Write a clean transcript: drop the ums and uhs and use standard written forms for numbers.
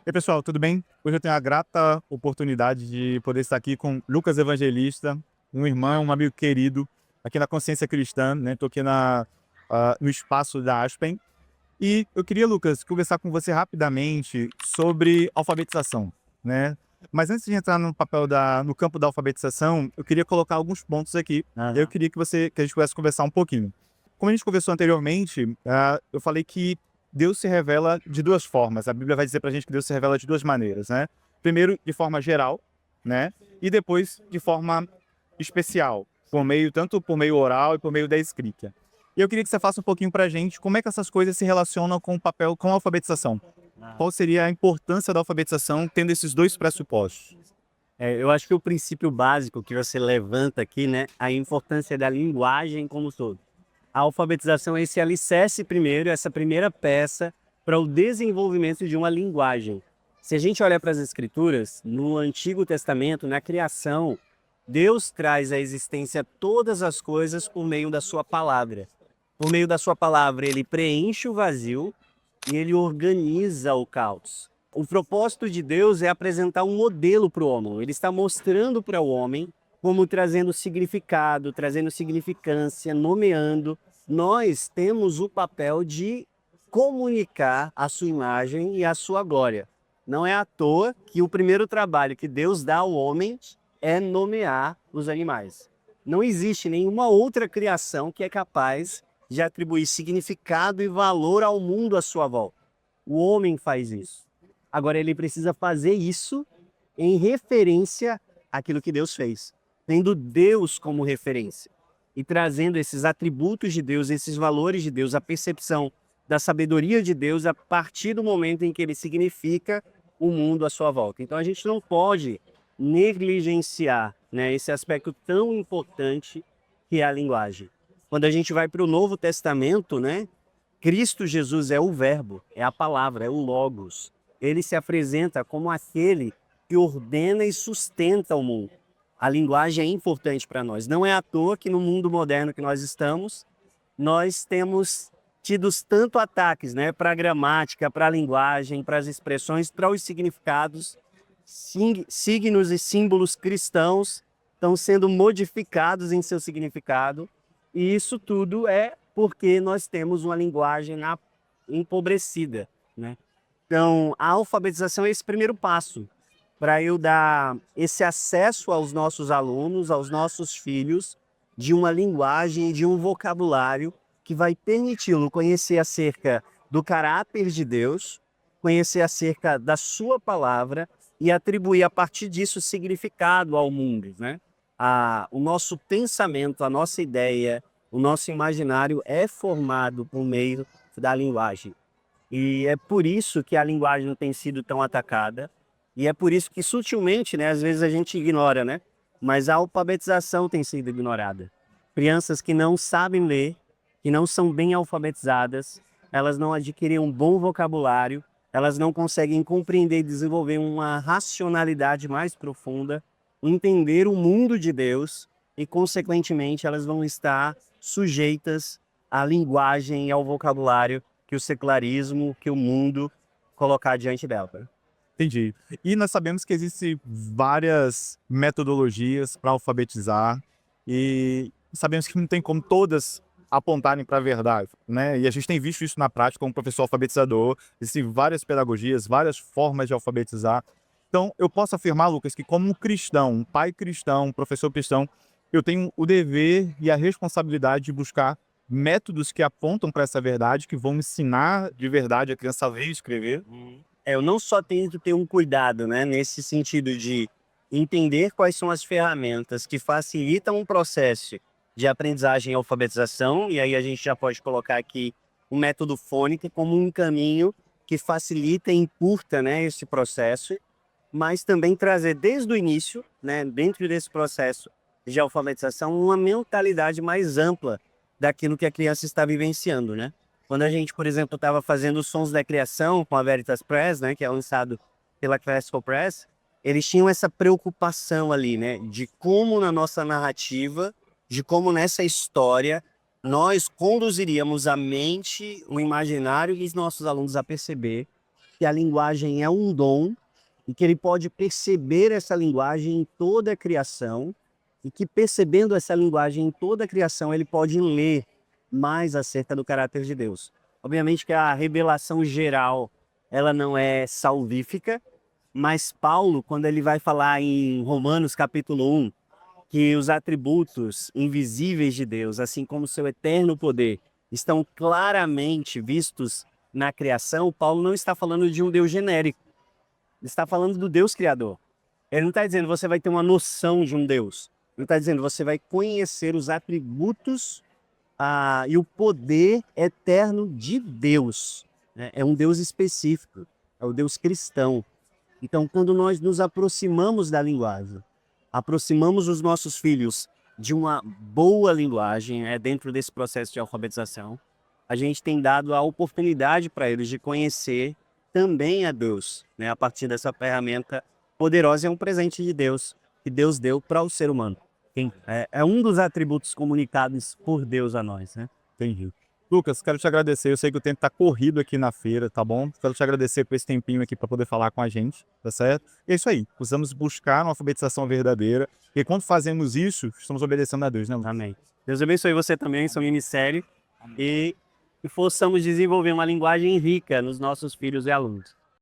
E aí, pessoal, tudo bem? Hoje eu tenho a grata oportunidade de poder estar aqui com Lucas Evangelista, um irmão, um amigo querido, aqui na Consciência Cristã, né? Estou aqui no espaço da Aspen. E eu queria, Lucas, conversar com você rapidamente sobre alfabetização, né? Mas antes de entrar no campo da alfabetização, eu queria colocar alguns pontos aqui. Eu Aham. queria que a gente pudesse conversar um pouquinho. Como a gente conversou anteriormente, eu falei que Deus se revela de duas formas. A Bíblia vai dizer pra gente que Deus se revela de duas maneiras, né? Primeiro, de forma geral, né? E depois, de forma especial, tanto por meio oral e por meio da escrita. E eu queria que você faça um pouquinho pra gente como é que essas coisas se relacionam com o papel, com a alfabetização. Ah. Qual seria a importância da alfabetização tendo esses dois pressupostos? Eu acho que o princípio básico que você levanta aqui, né, a importância da linguagem como um todo. A alfabetização é esse alicerce primeiro, essa primeira peça para o desenvolvimento de uma linguagem. Se a gente olhar para as escrituras, no Antigo Testamento, na criação, Deus traz à existência todas as coisas por meio da sua palavra. Por meio da sua palavra, ele preenche o vazio e ele organiza o caos. O propósito de Deus é apresentar um modelo para o homem. Ele está mostrando para o homem como trazendo significado, trazendo significância, nomeando. Nós temos o papel de comunicar a sua imagem e a sua glória. Não é à toa que o primeiro trabalho que Deus dá ao homem é nomear os animais. Não existe nenhuma outra criação que é capaz de atribuir significado e valor ao mundo à sua volta. O homem faz isso. Agora ele precisa fazer isso em referência àquilo que Deus fez, tendo Deus como referência e trazendo esses atributos de Deus, esses valores de Deus, a percepção da sabedoria de Deus a partir do momento em que ele significa o mundo à sua volta. Então a gente não pode negligenciar, né, esse aspecto tão importante que é a linguagem. Quando a gente vai para o Novo Testamento, né, Cristo Jesus é o verbo, é a palavra, é o logos. Ele se apresenta como aquele que ordena e sustenta o mundo. A linguagem é importante para nós. Não é à toa que no mundo moderno que nós estamos, nós temos tido tanto ataques, né, para a gramática, para a linguagem, para as expressões, para os significados. Signos e símbolos cristãos estão sendo modificados em seu significado, e isso tudo é porque nós temos uma linguagem empobrecida, né? Então, a alfabetização é esse primeiro passo para eu dar esse acesso aos nossos alunos, aos nossos filhos, de uma linguagem e de um vocabulário que vai permiti-lo conhecer acerca do caráter de Deus, conhecer acerca da sua palavra e atribuir a partir disso significado ao mundo, né? O nosso pensamento, a nossa ideia, o nosso imaginário é formado por meio da linguagem. E é por isso que a linguagem tem sido tão atacada, e é por isso que sutilmente, né, às vezes a gente ignora, né? Mas a alfabetização tem sido ignorada. Crianças que não sabem ler, que não são bem alfabetizadas, elas não adquirem um bom vocabulário, elas não conseguem compreender e desenvolver uma racionalidade mais profunda, entender o mundo de Deus e, consequentemente, elas vão estar sujeitas à linguagem e ao vocabulário que o secularismo, que o mundo colocar diante dela. Entendi. E nós sabemos que existem várias metodologias para alfabetizar e sabemos que não tem como todas apontarem para a verdade, né? E a gente tem visto isso na prática como professor alfabetizador. Existem várias pedagogias, várias formas de alfabetizar. Então, eu posso afirmar, Lucas, que como um cristão, um pai cristão, um professor cristão, eu tenho o dever e a responsabilidade de buscar métodos que apontam para essa verdade, que vão ensinar de verdade a criança a ler e escrever. Eu não só tenho que ter um cuidado, né, nesse sentido de entender quais são as ferramentas que facilitam o processo de aprendizagem e alfabetização, e aí a gente já pode colocar aqui o método fônico como um caminho que facilita e encurta, né, esse processo, mas também trazer desde o início, né, dentro desse processo de alfabetização, uma mentalidade mais ampla daquilo que a criança está vivenciando, né? Quando a gente, por exemplo, estava fazendo os Sons da Criação com a Veritas Press, né, que é lançado pela Classical Press, eles tinham essa preocupação ali, né, de como na nossa narrativa, de como nessa história nós conduziríamos a mente, o imaginário e os nossos alunos a perceber que a linguagem é um dom e que ele pode perceber essa linguagem em toda a criação e que percebendo essa linguagem em toda a criação ele pode ler mais acerca do caráter de Deus. Obviamente que a revelação geral ela não é salvífica, mas Paulo, quando ele vai falar em Romanos capítulo 1, que os atributos invisíveis de Deus, assim como seu eterno poder, estão claramente vistos na criação, Paulo não está falando de um Deus genérico. Ele está falando do Deus Criador. Ele não está dizendo você vai ter uma noção de um Deus. Ele está dizendo você vai conhecer os atributos e o poder eterno de Deus. Né? É um Deus específico, é o Deus cristão. Então, quando nós nos aproximamos da linguagem, aproximamos os nossos filhos de uma boa linguagem, dentro desse processo de alfabetização, a gente tem dado a oportunidade para eles de conhecer também a Deus, né? A partir dessa ferramenta poderosa, é um presente de Deus, que Deus deu para o ser humano. É um dos atributos comunicados por Deus a nós, né? Entendi. Lucas, quero te agradecer. Eu sei que o tempo tá corrido aqui na feira, tá bom? Quero te agradecer por esse tempinho aqui para poder falar com a gente, tá certo? E é isso aí. Precisamos buscar uma alfabetização verdadeira. E quando fazemos isso, estamos obedecendo a Deus, né, Lucas? Amém. Deus abençoe você também, seu ministério, e possamos desenvolver uma linguagem rica nos nossos filhos e alunos.